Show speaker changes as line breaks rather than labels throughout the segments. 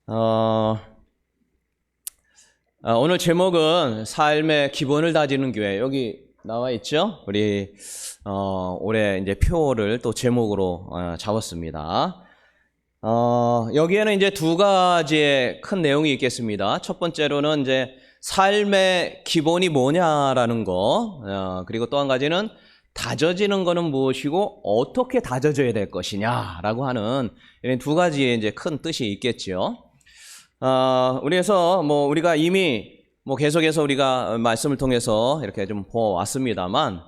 어, 오늘 제목은 삶의 기본을 다지는 교회. 여기 나와 있죠? 우리 올해 이제 표를 또 제목으로 잡았습니다. 여기에는 이제 두 가지의 큰 내용이 있겠습니다. 첫 번째로는 이제 삶의 기본이 뭐냐라는 거, 그리고 또 한 가지는 다져지는 거는 무엇이고 어떻게 다져져야 될 것이냐라고 하는 이런 두 가지의 이제 큰 뜻이 있겠죠. 그래서 우리가 이미 계속해서 우리가 말씀을 통해서 이렇게 좀 보았습니다만,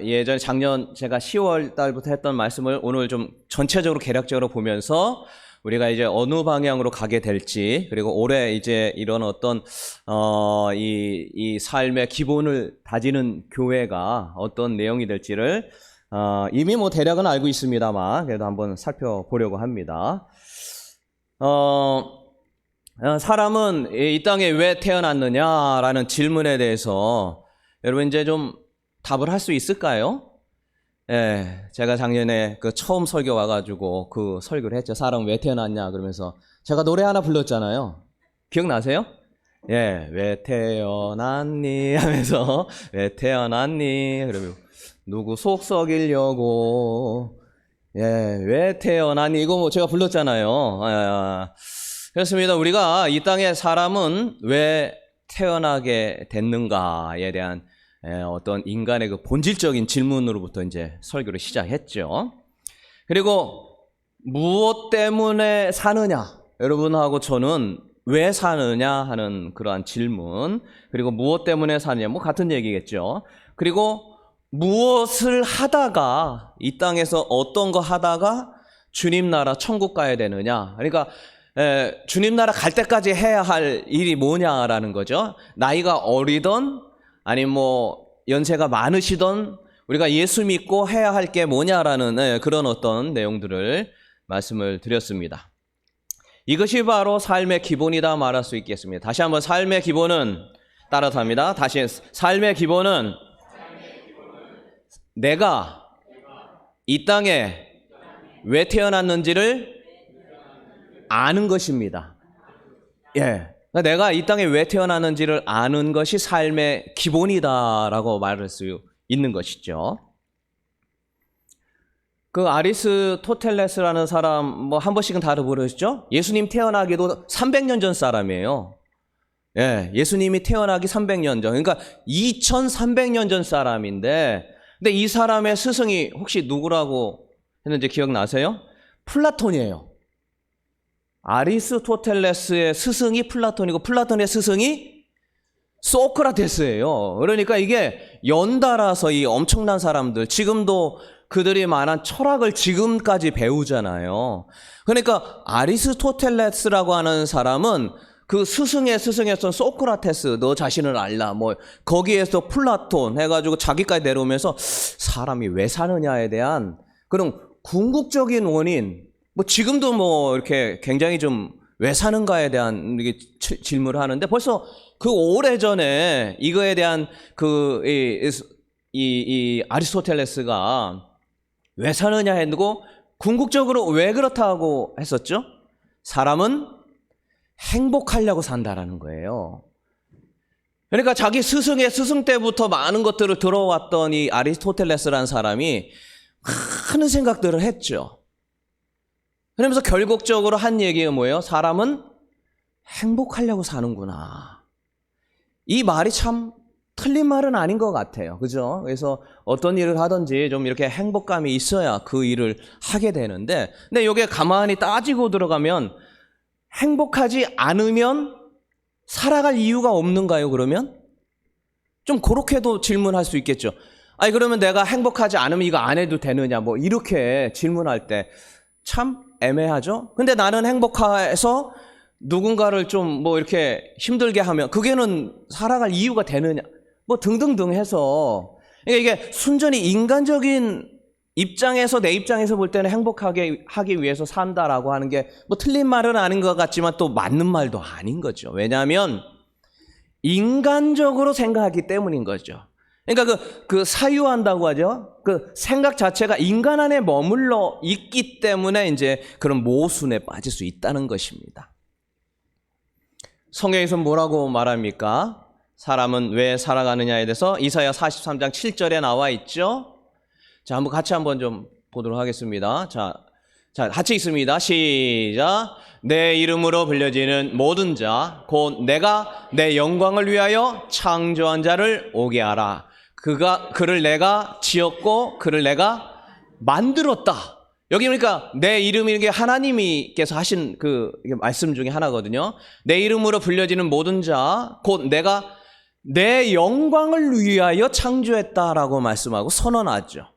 예전에 작년 제가 10월 달부터 했던 말씀을 오늘 좀 전체적으로 개략적으로 보면서 우리가 이제 어느 방향으로 가게 될지, 그리고 올해 이제 이런 어떤 이 삶의 기본을 다지는 교회가 어떤 내용이 될지를 이미 대략은 알고 있습니다만 그래도 한번 살펴보려고 합니다. 사람은 이 땅에 왜 태어났느냐라는 질문에 대해서 여러분 이제 좀 답을 할 수 있을까요? 예, 제가 작년에 그 처음 설교 와가지고 그 설교를 했죠. 사람 왜 태어났냐 그러면서 제가 노래 하나 불렀잖아요. 기억나세요? 예, 왜 태어났니 하면서 왜 태어났니 그러면 누구 속 썩이려고 왜 태어났니 이거 제가 불렀잖아요. 그렇습니다. 우리가 이 땅에 사람은 왜 태어나게 됐는가에 대한 어떤 인간의 그 본질적인 질문으로부터 이제 설교를 시작했죠. 그리고 무엇 때문에 사느냐? 여러분하고 저는 왜 사느냐 하는 그러한 질문, 그리고 무엇 때문에 사느냐, 같은 얘기겠죠. 그리고 무엇을 하다가 이 땅에서 어떤 거 하다가 주님 나라 천국 가야 되느냐? 그러니까 주님 나라 갈 때까지 해야 할 일이 뭐냐라는 거죠. 나이가 어리던 아니면 연세가 많으시던 우리가 예수 믿고 해야 할 게 뭐냐라는 그런 어떤 내용들을 말씀을 드렸습니다. 이것이 바로 삶의 기본이다 말할 수 있겠습니다. 다시 한번 삶의 기본은 따라서 합니다. 다시 삶의 기본은 내가 이 땅에 왜 태어났는지를 아는 것입니다. 예. 내가 이 땅에 왜 태어났는지를 아는 것이 삶의 기본이다라고 말할 수 있는 것이죠. 그 아리스토텔레스라는 사람 한 번씩은 다 들어보셨죠? 예수님 태어나기도 300년 전 사람이에요. 예, 예수님이 태어나기 300년 전. 그러니까 2300년 전 사람인데, 근데 이 사람의 스승이 혹시 누구라고 했는지 기억나세요? 플라톤이에요. 아리스토텔레스의 스승이 플라톤이고 플라톤의 스승이 소크라테스예요. 그러니까 이게 연달아서 이 엄청난 사람들, 지금도 그들이 말한 철학을 지금까지 배우잖아요. 그러니까 아리스토텔레스라고 하는 사람은 그 스승의 스승이었던 소크라테스, 너 자신을 알라, 거기에서 플라톤 해가지고 자기까지 내려오면서 사람이 왜 사느냐에 대한 그런 궁극적인 원인, 지금도 이렇게 굉장히 좀 왜 사는가에 대한 질문을 하는데 벌써 그 오래전에 이거에 대한 이 아리스토텔레스가 왜 사느냐 했고 궁극적으로 왜 그렇다고 했었죠? 사람은 행복하려고 산다라는 거예요. 그러니까 자기 스승의 스승 때부터 많은 것들을 들어왔던 이 아리스토텔레스라는 사람이 많은 생각들을 했죠. 그러면서 결국적으로 한 얘기가 뭐예요? 사람은 행복하려고 사는구나. 이 말이 참 틀린 말은 아닌 것 같아요. 그죠? 그래서 어떤 일을 하든지 좀 이렇게 행복감이 있어야 그 일을 하게 되는데, 근데 이게 가만히 따지고 들어가면 행복하지 않으면 살아갈 이유가 없는가요, 그러면? 좀 그렇게도 질문할 수 있겠죠. 아니, 그러면 내가 행복하지 않으면 이거 안 해도 되느냐, 이렇게 질문할 때 참 애매하죠? 근데 나는 행복해서 누군가를 좀 이렇게 힘들게 하면 그게는 살아갈 이유가 되느냐? 등등등 해서 이게 순전히 인간적인 입장에서 내 입장에서 볼 때는 행복하게 하기 위해서 산다라고 하는 게 틀린 말은 아닌 것 같지만 또 맞는 말도 아닌 거죠. 왜냐하면 인간적으로 생각하기 때문인 거죠. 그러니까 그 사유한다고 하죠. 그 생각 자체가 인간 안에 머물러 있기 때문에 이제 그런 모순에 빠질 수 있다는 것입니다. 성경에서 뭐라고 말합니까? 사람은 왜 살아가느냐에 대해서 이사야 43장 7절에 나와 있죠. 자, 같이 한번 좀 보도록 하겠습니다. 자, 같이 읽습니다. 시작. 내 이름으로 불려지는 모든 자, 곧 내가 내 영광을 위하여 창조한 자를 오게 하라. 그를 내가 지었고 그를 내가 만들었다. 여기 그러니까 내 이름이 이게 하나님께서 하신 그 말씀 중에 하나거든요. 내 이름으로 불려지는 모든 자, 곧 내가 내 영광을 위하여 창조했다라고 말씀하고 선언하죠.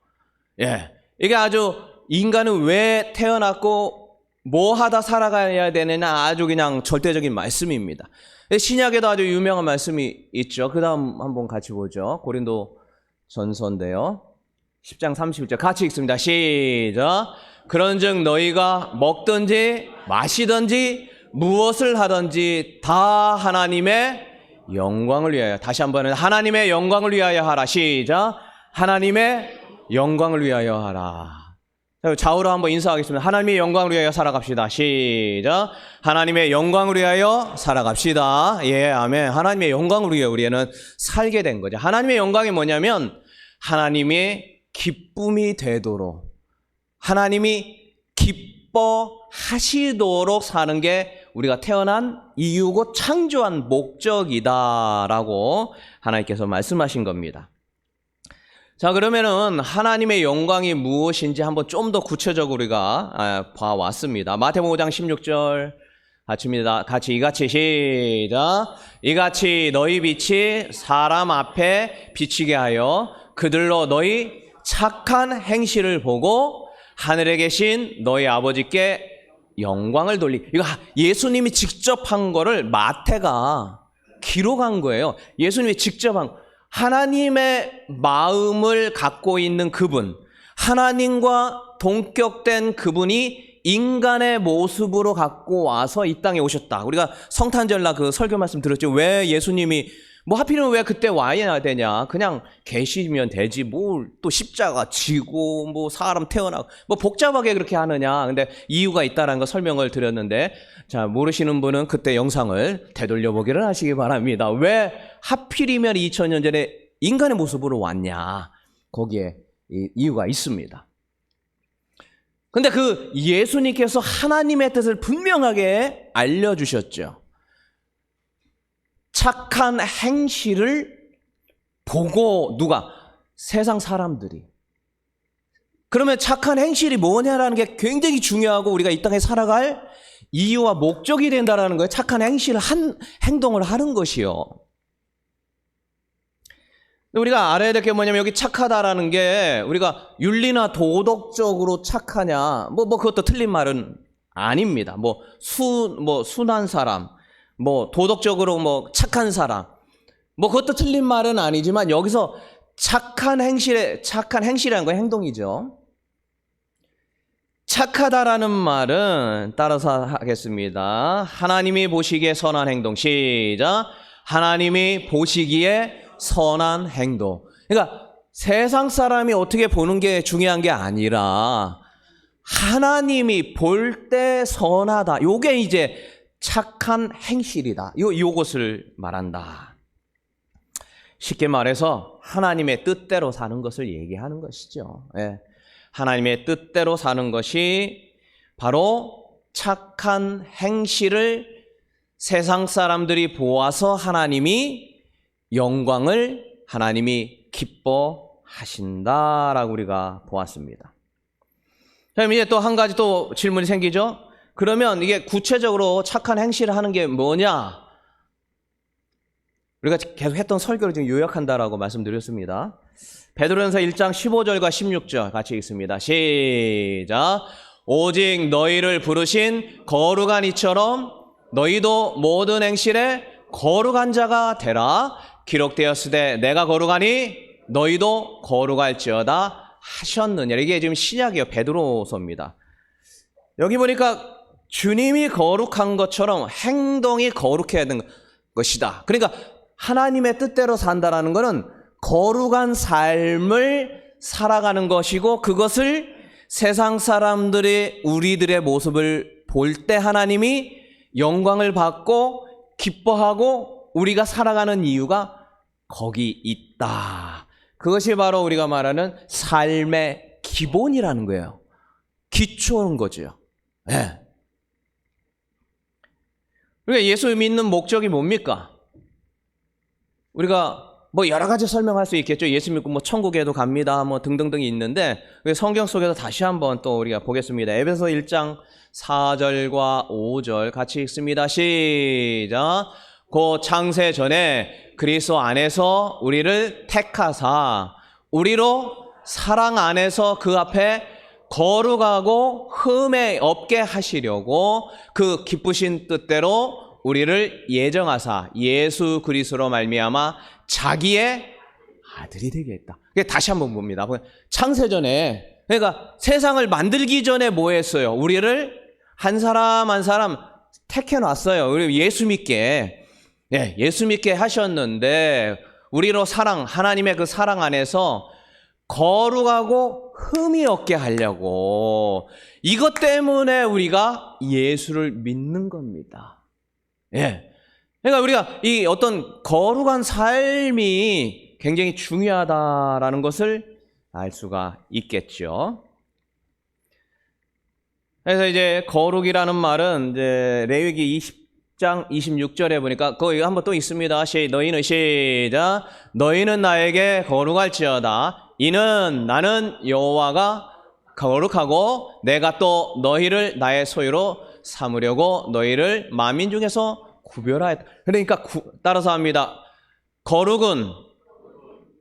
예, 이게 아주 인간은 왜 태어났고 뭐 하다 살아가야 되느냐 아주 그냥 절대적인 말씀입니다. 신약에도 아주 유명한 말씀이 있죠. 그 다음 한번 같이 보죠. 고린도 전서인데요. 10장 31절 같이 읽습니다. 시작. 그런즉 너희가 먹든지 마시든지 무엇을 하든지 다 하나님의 영광을 위하여, 다시 한번 하나님의 영광을 위하여 하라. 시작. 하나님의 영광을 위하여 하라. 좌우로 한번 인사하겠습니다. 하나님의 영광을 위하여 살아갑시다. 시작. 하나님의 영광을 위하여 살아갑시다. 예, 아멘. 하나님의 영광을 위하여 우리는 살게 된 거죠. 하나님의 영광이 뭐냐면 하나님의 기쁨이 되도록, 하나님이 기뻐하시도록 사는 게 우리가 태어난 이유고 창조한 목적이다라고 하나님께서 말씀하신 겁니다. 자, 그러면은 하나님의 영광이 무엇인지 한번 좀 더 구체적으로 우리가 봐왔습니다. 마태복음 5장 16절 같이 이같이 시작. 이같이 너희 빛이 사람 앞에 비치게 하여 그들로 너희 착한 행실을 보고 하늘에 계신 너희 아버지께 영광을 돌리. 이거 예수님이 직접 한 거를 마태가 기록한 거예요. 예수님이 직접 한, 하나님의 마음을 갖고 있는 그분, 하나님과 동격된 그분이 인간의 모습으로 갖고 와서 이 땅에 오셨다. 우리가 성탄절날 그 설교 말씀 들었죠. 왜 예수님이 뭐 하필이면 왜 그때 와야 되냐? 그냥 계시면 되지. 뭘 또 십자가 지고 뭐 사람 태어나고 뭐 복잡하게 그렇게 하느냐? 근데 이유가 있다라는 거 설명을 드렸는데, 자, 모르시는 분은 그때 영상을 되돌려 보기를 하시기 바랍니다. 왜 하필이면 2000년 전에 인간의 모습으로 왔냐? 거기에 이유가 있습니다. 근데 그 예수님께서 하나님의 뜻을 분명하게 알려주셨죠. 착한 행실을 보고 누가? 세상 사람들이. 그러면 착한 행실이 뭐냐라는 게 굉장히 중요하고 우리가 이 땅에 살아갈 이유와 목적이 된다라는 거예요. 착한 행실을 행동을 하는 것이요. 우리가 알아야 될 게 뭐냐면 여기 착하다라는 게 우리가 윤리나 도덕적으로 착하냐, 뭐 그것도 틀린 말은 아닙니다. 순한 사람, 도덕적으로 착한 사람, 그것도 틀린 말은 아니지만 여기서 착한 행실이라는 건 행동이죠. 착하다라는 말은 따라서 하겠습니다. 하나님이 보시기에 선한 행동. 시작. 하나님이 보시기에 선한 행동. 그러니까 세상 사람이 어떻게 보는 게 중요한 게 아니라 하나님이 볼 때 선하다. 요게 이제 착한 행실이다. 요것을 말한다. 쉽게 말해서 하나님의 뜻대로 사는 것을 얘기하는 것이죠. 예. 하나님의 뜻대로 사는 것이 바로 착한 행실을 세상 사람들이 보아서 하나님이 기뻐하신다라고 우리가 보았습니다. 그럼 이제 또 한 가지 또 질문이 생기죠. 그러면 이게 구체적으로 착한 행실을 하는 게 뭐냐? 우리가 계속 했던 설교를 지금 요약한다라고 말씀드렸습니다. 베드로전서 1장 15절과 16절 같이 읽습니다. 시작. 오직 너희를 부르신 거룩한 이처럼 너희도 모든 행실에 거룩한 자가 되라. 기록되었으되 내가 거룩하니 너희도 거룩할지어다 하셨느냐. 이게 지금 신약이에요. 베드로서입니다. 여기 보니까 주님이 거룩한 것처럼 행동이 거룩해야 되는 것이다. 그러니까 하나님의 뜻대로 산다라는 것은 거룩한 삶을 살아가는 것이고, 그것을 세상 사람들이 우리들의 모습을 볼 때 하나님이 영광을 받고 기뻐하고 우리가 살아가는 이유가 거기 있다. 그것이 바로 우리가 말하는 삶의 기본이라는 거예요. 기초인 거죠. 네. 우리가 예수 믿는 목적이 뭡니까? 우리가 뭐 여러 가지 설명할 수 있겠죠. 예수 믿고 뭐 천국에도 갑니다. 뭐 등등등이 있는데 성경 속에서 다시 한번 또 우리가 보겠습니다. 에베소 1장 4절과 5절 같이 읽습니다. 시작. 곧 창세 전에 그리스도 안에서 우리를 택하사 우리로 사랑 안에서 그 앞에 거룩하고 흠에 없게 하시려고 그 기쁘신 뜻대로 우리를 예정하사 예수 그리스도로 말미암아 자기의 아들이 되게 했다. 다시 한번 봅니다. 창세전에, 그러니까 세상을 만들기 전에 뭐 했어요? 우리를 한 사람 한 사람 택해놨어요. 우리 예수 믿게. 네, 예수 믿게 하셨는데 우리로 사랑, 하나님의 그 사랑 안에서 거룩하고 흠이 없게 하려고, 이것 때문에 우리가 예수를 믿는 겁니다. 예. 그러니까 우리가 이 어떤 거룩한 삶이 굉장히 중요하다라는 것을 알 수가 있겠죠. 그래서 이제 거룩이라는 말은 이제 레위기 20장 26절에 보니까 거기 한번 또 있습니다. 너희는 시작. 너희는 나에게 거룩할지어다. 이는 나는 여호와가 거룩하고 내가 또 너희를 나의 소유로 삼으려고 너희를 만민 중에서 구별하였다. 그러니까 따라서 합니다. 거룩은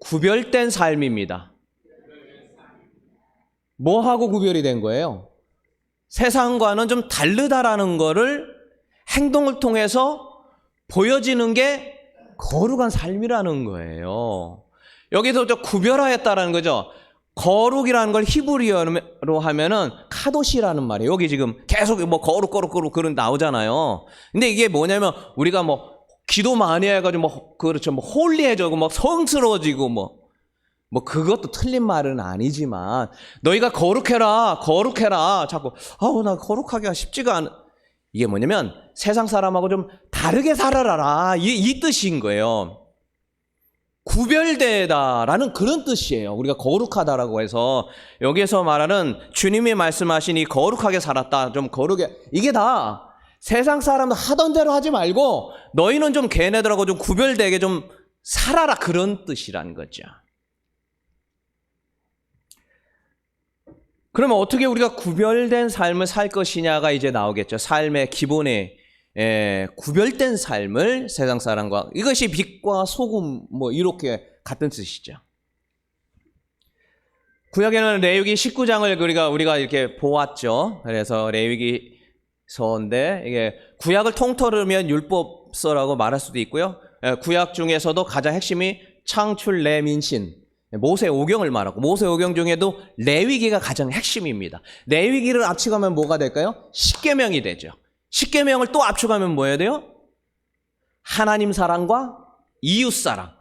구별된 삶입니다. 뭐하고 구별이 된 거예요? 세상과는 좀 다르다라는 거를 행동을 통해서 보여지는 게 거룩한 삶이라는 거예요. 여기서 저 구별하였다라는 거죠. 거룩이라는 걸 히브리어로 하면은 카도시라는 말이에요. 여기 지금 계속 뭐 거룩 그런 나오잖아요. 근데 이게 뭐냐면 우리가 뭐 기도 많이 해가지고 뭐 그렇죠, 뭐 홀리해지고 뭐 성스러워지고 뭐 그것도 틀린 말은 아니지만 너희가 거룩해라 자꾸 나 거룩하기가 쉽지가 않아. 이게 뭐냐면 세상 사람하고 좀 다르게 살아라 이 뜻인 거예요. 구별되다라는 그런 뜻이에요. 우리가 거룩하다라고 해서 여기에서 말하는 주님이 말씀하신 이 거룩하게 살았다, 좀 거룩해, 이게 다 세상 사람들 하던 대로 하지 말고 너희는 좀 걔네들하고 좀 구별되게 좀 살아라, 그런 뜻이라는 거죠. 그러면 어떻게 우리가 구별된 삶을 살 것이냐가 이제 나오겠죠. 삶의 기본에 구별된 삶을 세상 사람과, 이것이 빛과 소금 뭐 이렇게 같은 뜻이죠. 구약에는 레위기 19장을 우리가 이렇게 보았죠. 그래서 레위기서인데 이게 구약을 통틀으면 율법서라고 말할 수도 있고요. 구약 중에서도 가장 핵심이 창출 레민신, 모세오경을 말하고, 모세오경 중에도 레위기가 가장 핵심입니다. 레위기를 압축하면 뭐가 될까요? 십계명이 되죠. 십계명을 또 압축하면 뭐 해야 돼요? 하나님 사랑과 이웃 사랑.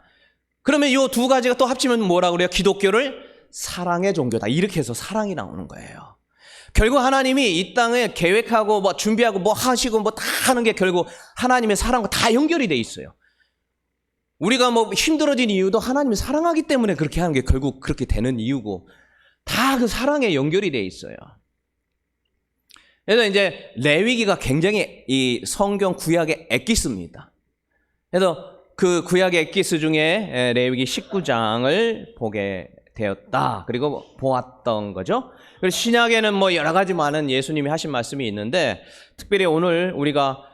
그러면 이 두 가지가 또 합치면 뭐라고 그래요? 기독교를 사랑의 종교다. 이렇게 해서 사랑이 나오는 거예요. 결국 하나님이 이 땅에 계획하고 뭐 준비하고 뭐 하시고 뭐 다 하는 게 결국 하나님의 사랑과 다 연결이 돼 있어요. 우리가 뭐 힘들어진 이유도 하나님이 사랑하기 때문에 그렇게 하는 게 결국 그렇게 되는 이유고, 다 그 사랑에 연결이 돼 있어요. 그래서 이제 레위기가 굉장히 이 성경 구약의 엑기스입니다. 그래서 그 구약의 엑기스 중에 레위기 19장을 보게 되었다. 그리고 보았던 거죠. 그리고 신약에는 뭐 여러 가지 많은 예수님이 하신 말씀이 있는데, 특별히 오늘 우리가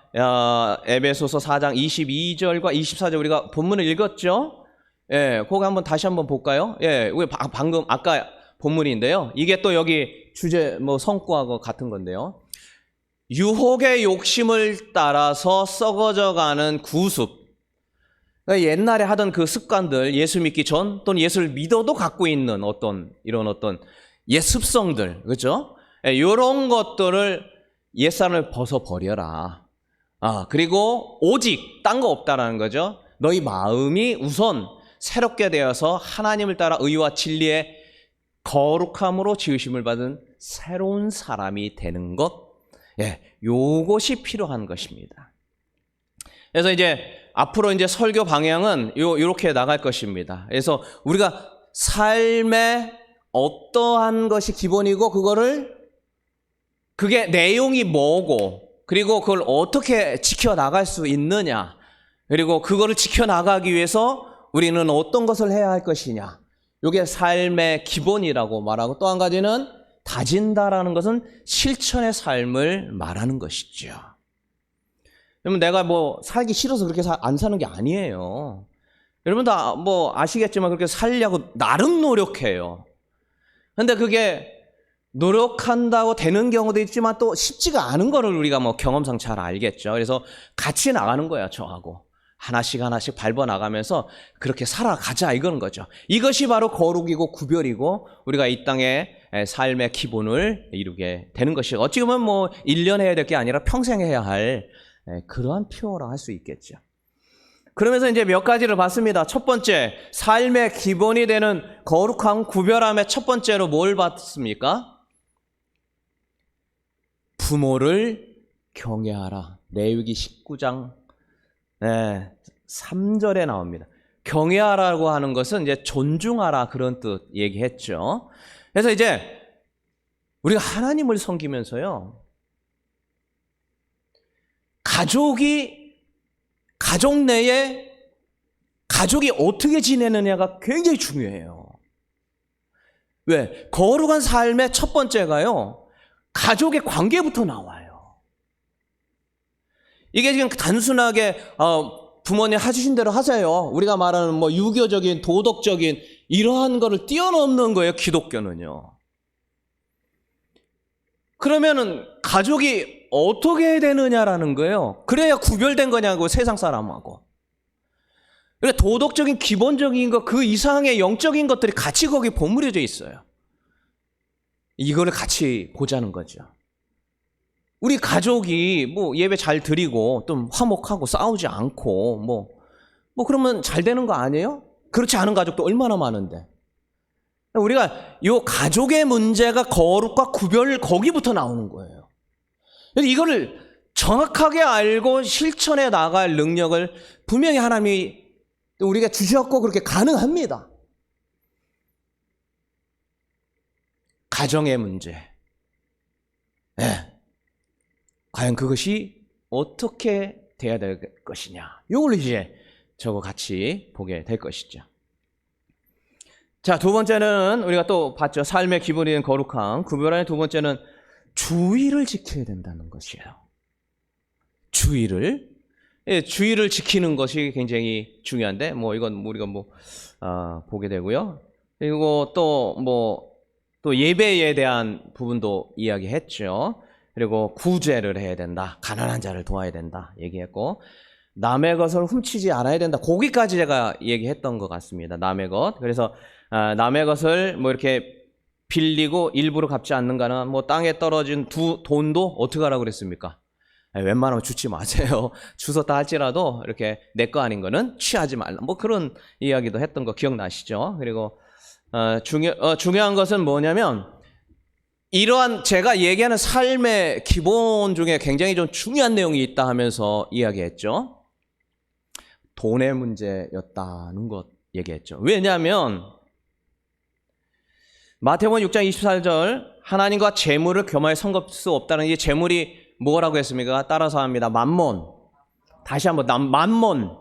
에베소서 4장 22절과 24절 우리가 본문을 읽었죠. 예, 그거 한번 다시 한번 볼까요? 예, 방금 아까 본문인데요. 이게 또 여기 주제 뭐 성구하고 같은 건데요. 유혹의 욕심을 따라서 썩어져가는 구습. 그러니까 옛날에 하던 그 습관들, 예수 믿기 전 또는 예수를 믿어도 갖고 있는 이런 옛 습성들, 그렇죠? 이런 것들을 옛사람을 벗어버려라. 그리고 오직 딴 거 없다라는 거죠. 너희 마음이 우선 새롭게 되어서 하나님을 따라 의와 진리의 거룩함으로 지으심을 받은 새로운 사람이 되는 것, 요것이 필요한 것입니다. 그래서 이제 앞으로 이제 설교 방향은 요렇게 나갈 것입니다. 그래서 우리가 삶에 어떠한 것이 기본이고 그게 내용이 뭐고 그리고 그걸 어떻게 지켜나갈 수 있느냐 그리고 그거를 지켜나가기 위해서 우리는 어떤 것을 해야 할 것이냐 이게 삶의 기본이라고 말하고 또 한 가지는 다진다라는 것은 실천의 삶을 말하는 것이죠. 여러분 내가 뭐 살기 싫어서 그렇게 안 사는 게 아니에요. 여러분 다 뭐 아시겠지만 그렇게 살려고 나름 노력해요. 근데 그게 노력한다고 되는 경우도 있지만 또 쉽지가 않은 거를 우리가 뭐 경험상 잘 알겠죠. 그래서 같이 나가는 거야, 저하고. 하나씩 밟아 나가면서 그렇게 살아가자 이거는 거죠. 이것이 바로 거룩이고 구별이고 우리가 이 땅의 삶의 기본을 이루게 되는 것이죠. 어찌 보면 뭐 1년 해야 될 게 아니라 평생 해야 할 그러한 표어라 할 수 있겠죠. 그러면서 이제 몇 가지를 봤습니다. 첫 번째, 삶의 기본이 되는 거룩한 구별함의 첫 번째로 뭘 봤습니까? 부모를 경외하라. 레위기 19장 3절에 나옵니다. 경외하라고 하는 것은 이제 존중하라 그런 뜻 얘기했죠. 그래서 이제 우리가 하나님을 섬기면서요. 가족 내에 가족이 어떻게 지내느냐가 굉장히 중요해요. 왜? 거룩한 삶의 첫 번째가요. 가족의 관계부터 나와요. 이게 지금 단순하게 부모님 하시신 대로 하세요. 우리가 말하는 뭐 유교적인 도덕적인 이러한 거를 뛰어넘는 거예요. 기독교는요. 그러면은 가족이 어떻게 해야 되느냐라는 거예요. 그래야 구별된 거냐고 세상 사람하고. 그러니까 도덕적인 기본적인 것 그 이상의 영적인 것들이 같이 거기 버무려져 있어요. 이거를 같이 보자는 거죠. 우리 가족이 뭐 예배 잘 드리고 좀 화목하고 싸우지 않고 뭐 그러면 잘 되는 거 아니에요? 그렇지 않은 가족도 얼마나 많은데. 우리가 이 가족의 문제가 거룩과 구별 거기부터 나오는 거예요. 그래서 이거를 정확하게 알고 실천해 나갈 능력을 분명히 하나님이 우리가 주셨고 그렇게 가능합니다. 가정의 문제. 과연 그것이 어떻게 돼야 될 것이냐. 이걸 이제 저거 같이 보게 될 것이죠. 자, 두 번째는 우리가 또 봤죠. 삶의 기본이 된 거룩함. 구별하는 두 번째는 주의를 지켜야 된다는 것이에요. 주의를. 주의를 지키는 것이 굉장히 중요한데, 이건 우리가 보게 되고요. 그리고 또 예배에 대한 부분도 이야기했죠. 그리고 구제를 해야 된다. 가난한 자를 도와야 된다. 얘기했고, 남의 것을 훔치지 않아야 된다. 거기까지 제가 얘기했던 것 같습니다. 남의 것. 그래서 남의 것을 이렇게 빌리고 일부러 갚지 않는가는 땅에 떨어진 돈도 어떻게 하라고 그랬습니까? 웬만하면 주지 마세요. 주웠다 할지라도 이렇게 내 거 아닌 거는 취하지 말라. 그런 이야기도 했던 거 기억나시죠? 그리고 중요한 것은 뭐냐면 이러한 제가 얘기하는 삶의 기본 중에 굉장히 좀 중요한 내용이 있다 하면서 이야기했죠. 돈의 문제였다는 것 얘기했죠. 왜냐하면 마태복음 6장 24절 하나님과 재물을 겸하여 섬길 수 없다는 이 재물이 뭐라고 했습니까? 따라서 합니다. 만몬. 다시 한번 만몬.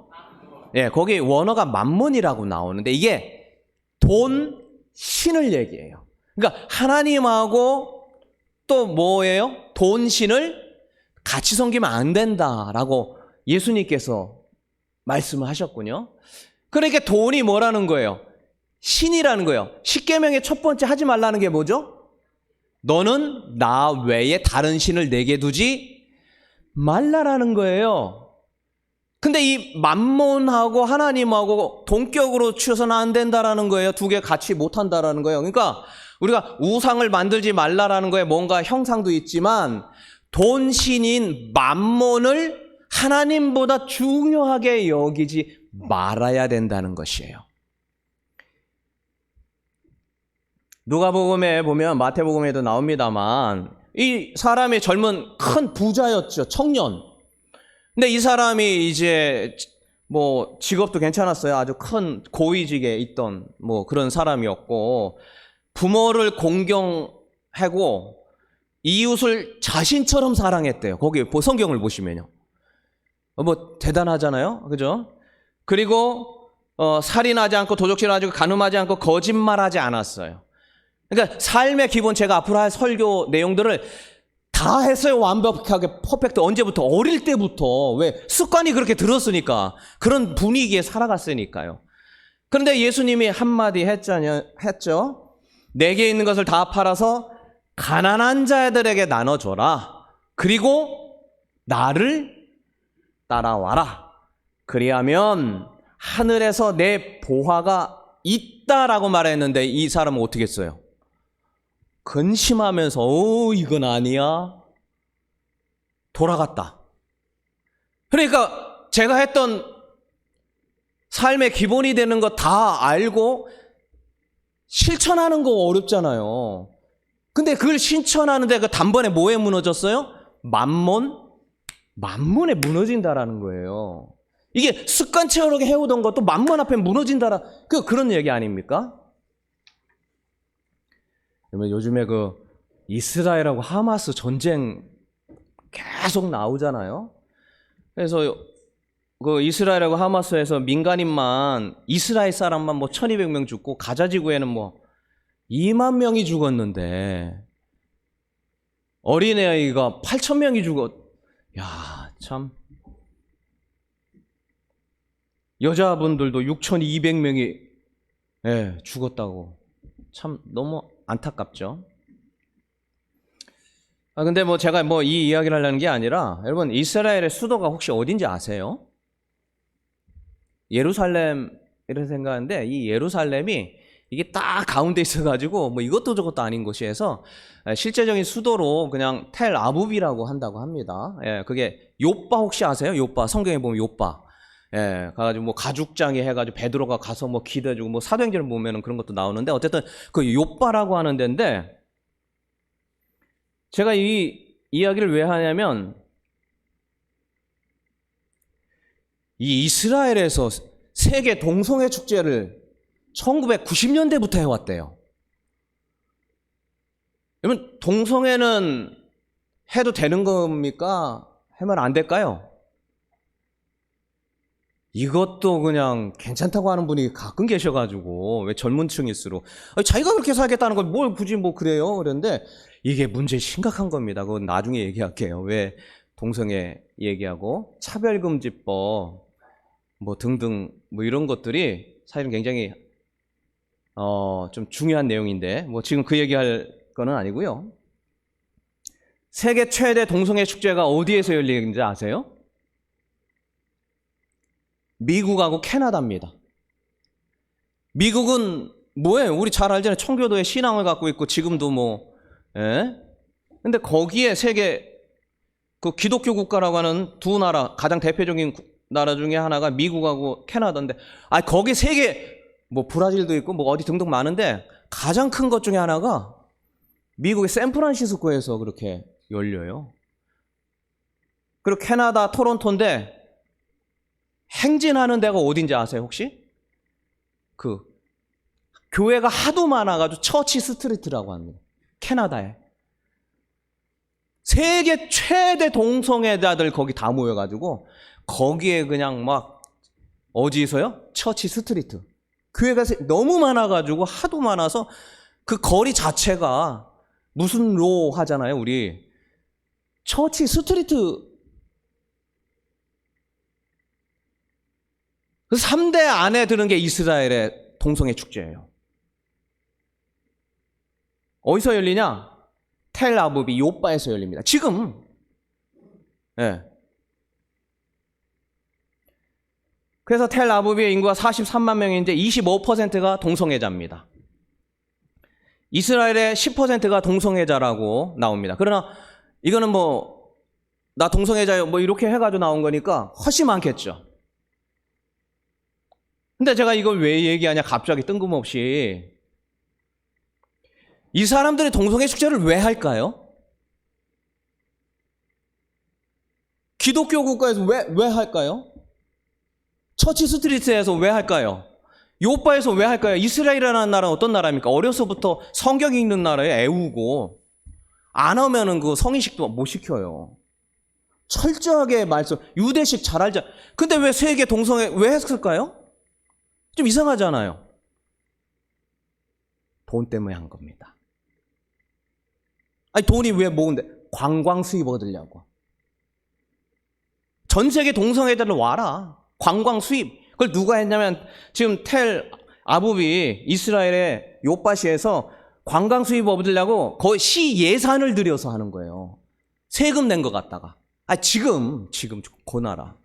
거기 원어가 만몬이라고 나오는데 이게 돈, 신을 얘기해요. 그러니까 하나님하고 또 뭐예요? 돈, 신을 같이 섬기면 안 된다라고 예수님께서 말씀을 하셨군요. 그러니까 돈이 뭐라는 거예요? 신이라는 거예요. 십계명의 첫 번째 하지 말라는 게 뭐죠? 너는 나 외에 다른 신을 내게 두지 말라라는 거예요. 근데 이 만몬하고 하나님하고 동격으로 치워서는 안 된다라는 거예요. 두 개 같이 못 한다라는 거예요. 그러니까 우리가 우상을 만들지 말라라는 거에 뭔가 형상도 있지만 돈 신인 만몬을 하나님보다 중요하게 여기지 말아야 된다는 것이에요. 누가복음에 보면 마태복음에도 나옵니다만 이 사람이 젊은 큰 부자였죠. 청년. 근데 이 사람이 이제 뭐 직업도 괜찮았어요. 아주 큰 고위직에 있던 뭐 그런 사람이었고, 부모를 공경하고 이웃을 자신처럼 사랑했대요. 거기 성경을 보시면요. 뭐 대단하잖아요. 그죠? 그리고 살인하지 않고 도적질하지 않고 간음하지 않고 거짓말하지 않았어요. 그러니까 삶의 기본, 제가 앞으로 할 설교 내용들을 다 했어요. 완벽하게 퍼펙트. 언제부터? 어릴 때부터. 왜? 습관이 그렇게 들었으니까. 그런 분위기에 살아갔으니까요. 그런데 예수님이 한마디 했죠. 내게 있는 것을 다 팔아서 가난한 자들에게 나눠줘라. 그리고 나를 따라와라. 그리하면 하늘에서 내 보화가 있다라고 말했는데, 이 사람은 어떻게 했어요? 근심하면서 이건 아니야. 돌아갔다. 그러니까 제가 했던 삶의 기본이 되는 거 다 알고 실천하는 거 어렵잖아요. 근데 그걸 실천하는데 그 단번에 뭐에 무너졌어요? 만몬에 무너진다라는 거예요. 이게 습관처럼 해오던 것도 만몬 앞에 무너진다라, 그런 얘기 아닙니까? 요즘에 그 이스라엘하고 하마스 전쟁 계속 나오잖아요. 그래서 그 이스라엘하고 하마스에서 민간인만, 이스라엘 사람만 뭐 1200명 죽고 가자 지구에는 뭐 2만 명이 죽었는데 어린애가 8000명이 야, 참. 여자분들도 6200명이 죽었다고. 참 너무 안타깝죠. 근데 뭐 제가 뭐 이 이야기를 하려는 게 아니라, 여러분 이스라엘의 수도가 혹시 어딘지 아세요? 예루살렘이라고 생각하는데, 이 예루살렘이 이게 딱 가운데 있어가지고 뭐 이것도 저것도 아닌 곳이어서 실제적인 수도로 그냥 텔아부비라고 한다고 합니다. 그게 요빠 혹시 아세요? 요빠, 성경에 보면 요빠. 가가지고 뭐 가죽장에 해가지고 베드로가 가서 뭐 기도해주고, 뭐 사도행전을 보면은 그런 것도 나오는데, 어쨌든 그 요빠라고 하는 데인데, 제가 이 이야기를 왜 하냐면, 이 이스라엘에서 세계 동성애 축제를 1990년대부터 해왔대요. 그러면 동성애는 해도 되는 겁니까? 하면 안 될까요? 이것도 그냥 괜찮다고 하는 분이 가끔 계셔가지고, 왜 젊은 층일수록 자기가 그렇게 살겠다는 걸 뭘 굳이 뭐 그래요? 그런데 이게 문제 심각한 겁니다. 그건 나중에 얘기할게요. 왜 동성애 얘기하고 차별금지법 뭐 등등 뭐 이런 것들이 사실은 굉장히 좀 중요한 내용인데, 뭐 지금 그 얘기할 거는 아니고요. 세계 최대 동성애 축제가 어디에서 열리는지 아세요? 미국하고 캐나다입니다. 미국은 뭐예요? 우리 잘 알잖아요. 청교도의 신앙을 갖고 있고 지금도 뭐, 근데 거기에 세계 그 기독교 국가라고 하는 두 나라, 가장 대표적인 나라 중에 하나가 미국하고 캐나다인데, 거기 세계 뭐 브라질도 있고 뭐 어디 등등 많은데, 가장 큰 것 중에 하나가 미국의 샌프란시스코에서 그렇게 열려요. 그리고 캐나다 토론토인데, 행진하는 데가 어딘지 아세요, 혹시? 그 교회가 하도 많아가지고 처치 스트리트라고 합니다. 캐나다에. 세계 최대 동성애자들 거기 다 모여가지고, 거기에 그냥 막, 어디서요? 처치 스트리트. 교회가 너무 많아가지고, 하도 많아서 그 거리 자체가 무슨 로 하잖아요, 우리. 처치 스트리트. 그 3대 안에 드는 게 이스라엘의 동성애 축제예요. 어디서 열리냐? 텔아부비 요빠에서 열립니다. 지금. 그래서 텔아부비의 인구가 43만 명인데 25%가 동성애자입니다. 이스라엘의 10%가 동성애자라고 나옵니다. 그러나 이거는 뭐, 나 동성애자요 뭐 이렇게 해가지고 나온 거니까 훨씬 많겠죠. 근데 제가 이걸 왜 얘기하냐, 갑자기 뜬금없이. 이 사람들이 동성애 축제를 왜 할까요? 기독교 국가에서 왜 할까요? 처치 스트리트에서 왜 할까요? 요바에서 왜 할까요? 이스라엘이라는 나라는 어떤 나라입니까? 어려서부터 성경 읽는 나라에 애우고 안 하면은 그 성인식도 못 시켜요. 철저하게 말씀, 유대식 잘 알자. 근데 왜 세계 동성애 왜 했을까요? 좀 이상하잖아요. 돈 때문에 한 겁니다. 아니 돈이 왜 모은데? 관광 수입 얻으려고. 전 세계 동성애자들 와라. 관광 수입. 그걸 누가 했냐면 지금 텔 아부비 이스라엘의 요바시에서 관광 수입 얻으려고 거의 시 예산을 들여서 하는 거예요. 세금 낸 것 같다가. 지금 그 나라.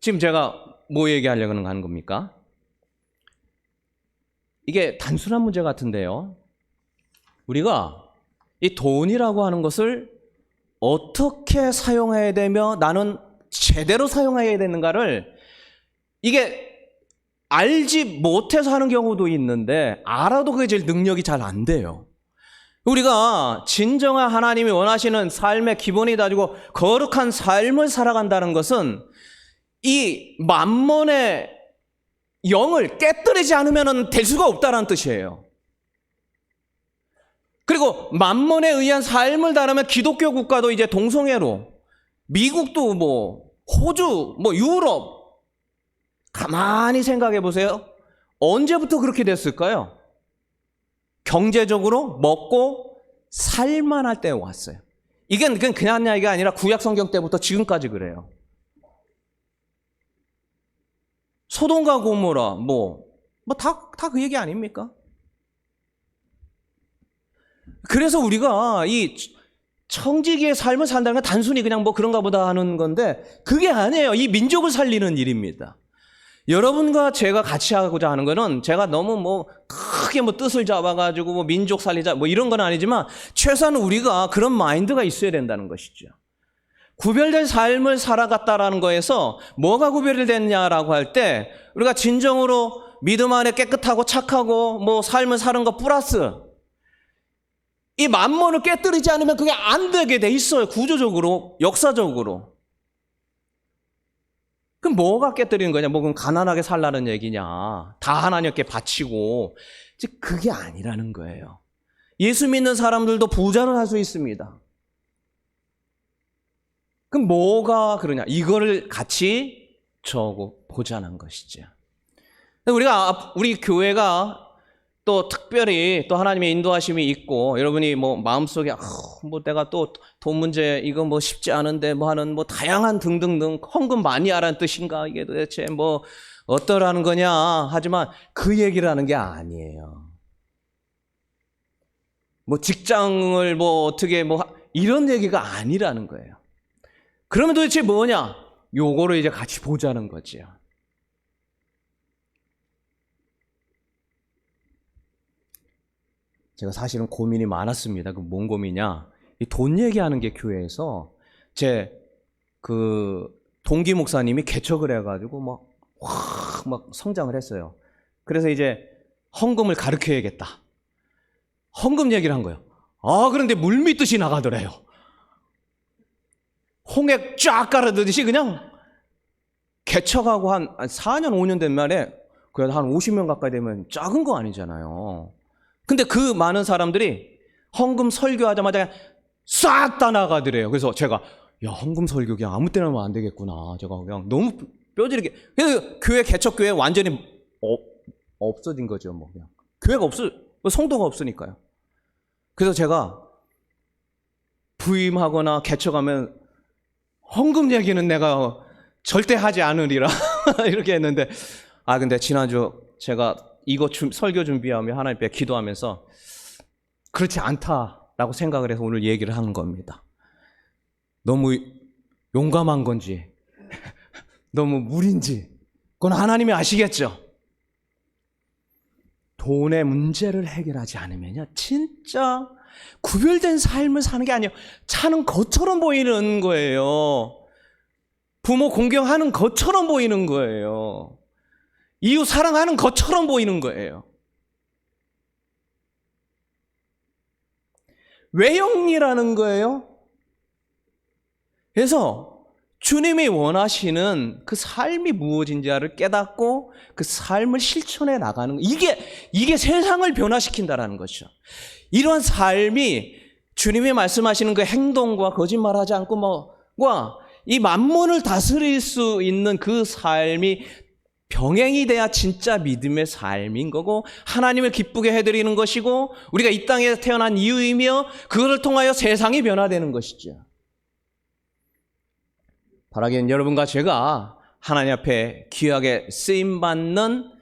지금 제가 뭐 얘기하려고 하는 겁니까? 이게 단순한 문제 같은데요. 우리가 이 돈이라고 하는 것을 어떻게 사용해야 되며 나는 제대로 사용해야 되는가를 이게 알지 못해서 하는 경우도 있는데 알아도 그게 제일 능력이 잘 안 돼요. 우리가 진정한 하나님이 원하시는 삶의 기본이 가지고 거룩한 삶을 살아간다는 것은 이 만몬의 영을 깨뜨리지 않으면 될 수가 없다는 뜻이에요. 그리고 만몬에 의한 삶을 다루면 기독교 국가도 이제 동성애로, 미국도 뭐 호주, 뭐 유럽, 가만히 생각해 보세요. 언제부터 그렇게 됐을까요? 경제적으로 먹고 살만할 때 왔어요. 이건 그냥 이야기가 아니라 구약 성경 때부터 지금까지 그래요. 소돔과 고모라 다 그 얘기 아닙니까? 그래서 우리가 이 청지기의 삶을 산다는 건 단순히 그냥 뭐 그런가 보다 하는 건데 그게 아니에요. 이 민족을 살리는 일입니다. 여러분과 제가 같이 하고자 하는 거는 제가 너무 크게 뜻을 잡아가지고 민족 살리자 이런 건 아니지만 최소한 우리가 그런 마인드가 있어야 된다는 것이죠. 구별된 삶을 살아갔다라는 거에서 뭐가 구별이 됐냐라고 할 때 우리가 진정으로 믿음 안에 깨끗하고 착하고 삶을 사는 것 플러스 이 만몬을 깨뜨리지 않으면 그게 안 되게 돼 있어요. 구조적으로, 역사적으로. 그럼 뭐가 깨뜨리는 거냐? 그럼 가난하게 살라는 얘기냐? 다 하나님께 바치고. 그게 아니라는 거예요. 예수 믿는 사람들도 부자를 할 수 있습니다. 그럼 뭐가 그러냐? 이거를 같이 보자는 것이죠. 우리 교회가 또 특별히 또 하나님의 인도하심이 있고 여러분이 마음속에 내가 또 돈 문제 이거 쉽지 않은데 하는 다양한 등등등 헌금 많이 하라는 뜻인가 이게 도대체 어떠라는 거냐 하지만 그 얘기를 하는 게 아니에요. 직장을 어떻게 이런 얘기가 아니라는 거예요. 그러면 도대체 뭐냐? 요거를 이제 같이 보자는 거죠. 제가 사실은 고민이 많았습니다. 뭔 고민이냐? 이 돈 얘기하는 게 교회에서 제 동기 목사님이 개척을 해가지고 막 성장을 했어요. 그래서 이제 헌금을 가르쳐야겠다. 헌금 얘기를 한 거예요. 그런데 물밀듯이 나가더래요. 홍액 쫙 깔아두듯이 그냥 개척하고 한 4년, 5년 된 말에 그래도 한 50명 가까이 되면 작은 거 아니잖아요. 근데 그 많은 사람들이 헌금 설교하자마자 싹 다 나가더래요. 그래서 제가 헌금 설교 그냥 아무 때나 하면 안 되겠구나. 제가 그냥 너무 뼈저리게. 그래서 교회 개척교회 완전히 없어진 거죠. 그냥 교회가 성도가 없으니까요. 그래서 제가 부임하거나 개척하면 헌금 얘기는 내가 절대 하지 않으리라 이렇게 했는데 근데 지난주 제가 이거 설교 준비하며 하나님 앞에 기도하면서 그렇지 않다라고 생각을 해서 오늘 얘기를 하는 겁니다. 너무 용감한 건지 너무 무리인지 그건 하나님이 아시겠죠. 돈의 문제를 해결하지 않으면요 진짜 구별된 삶을 사는 게 아니에요. 차는 것처럼 보이는 거예요. 부모 공경하는 것처럼 보이는 거예요. 이웃 사랑하는 것처럼 보이는 거예요. 왜 영리라는 거예요? 그래서 주님이 원하시는 그 삶이 무엇인지를 깨닫고 그 삶을 실천해 나가는 거. 이게 세상을 변화시킨다라는 것이죠. 이러한 삶이 주님이 말씀하시는 그 행동과 거짓말하지 않고 이 만몬을 다스릴 수 있는 그 삶이 병행이 돼야 진짜 믿음의 삶인 거고 하나님을 기쁘게 해드리는 것이고 우리가 이 땅에 태어난 이유이며 그것을 통하여 세상이 변화되는 것이죠. 바라기는 여러분과 제가 하나님 앞에 귀하게 쓰임받는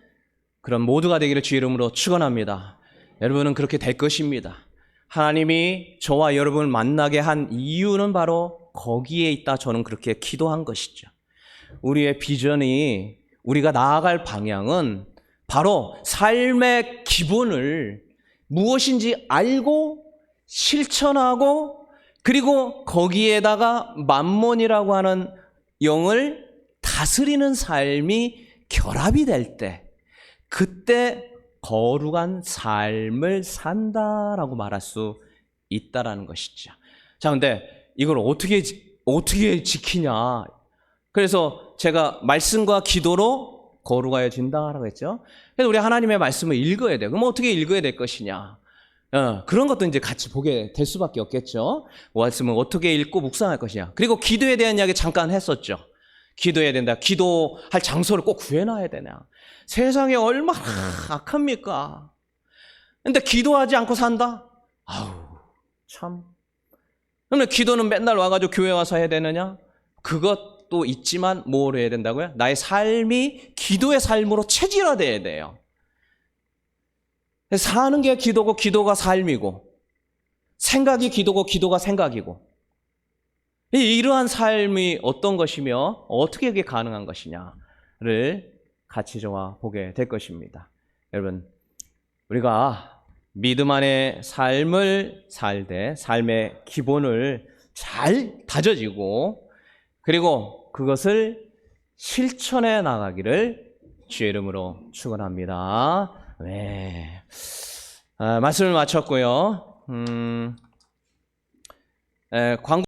그런 모두가 되기를 주의 이름으로 축원합니다. 여러분은 그렇게 될 것입니다. 하나님이 저와 여러분을 만나게 한 이유는 바로 거기에 있다. 저는 그렇게 기도한 것이죠. 우리의 비전이 우리가 나아갈 방향은 바로 삶의 기본을 무엇인지 알고 실천하고 그리고 거기에다가 만몬이라고 하는 영을 다스리는 삶이 결합이 될 때 그때 거룩한 삶을 산다라고 말할 수 있다라는 것이죠. 자, 근데 이걸 어떻게 지키냐? 그래서 제가 말씀과 기도로 거룩하여진다라고 했죠. 그래서 우리 하나님의 말씀을 읽어야 돼요. 그럼 어떻게 읽어야 될 것이냐? 그런 것도 이제 같이 보게 될 수밖에 없겠죠. 말씀을 어떻게 읽고 묵상할 것이냐. 그리고 기도에 대한 이야기 잠깐 했었죠. 기도해야 된다. 기도할 장소를 꼭 구해놔야 되냐. 세상에 얼마나 악합니까? 근데 기도하지 않고 산다? 아우, 참. 그러면 기도는 맨날 와가지고 교회 와서 해야 되느냐? 그것도 있지만 뭘 해야 된다고요? 나의 삶이 기도의 삶으로 체질화돼야 돼요. 사는 게 기도고 기도가 삶이고 생각이 기도고 기도가 생각이고 이러한 삶이 어떤 것이며 어떻게 그게 가능한 것이냐를 같이 저와 보게 될 것입니다. 여러분, 우리가 믿음 안에 삶을 살 때 삶의 기본을 잘 다져지고 그리고 그것을 실천해 나가기를 주의 이름으로 축원합니다. 네, 말씀을 마쳤고요. 광고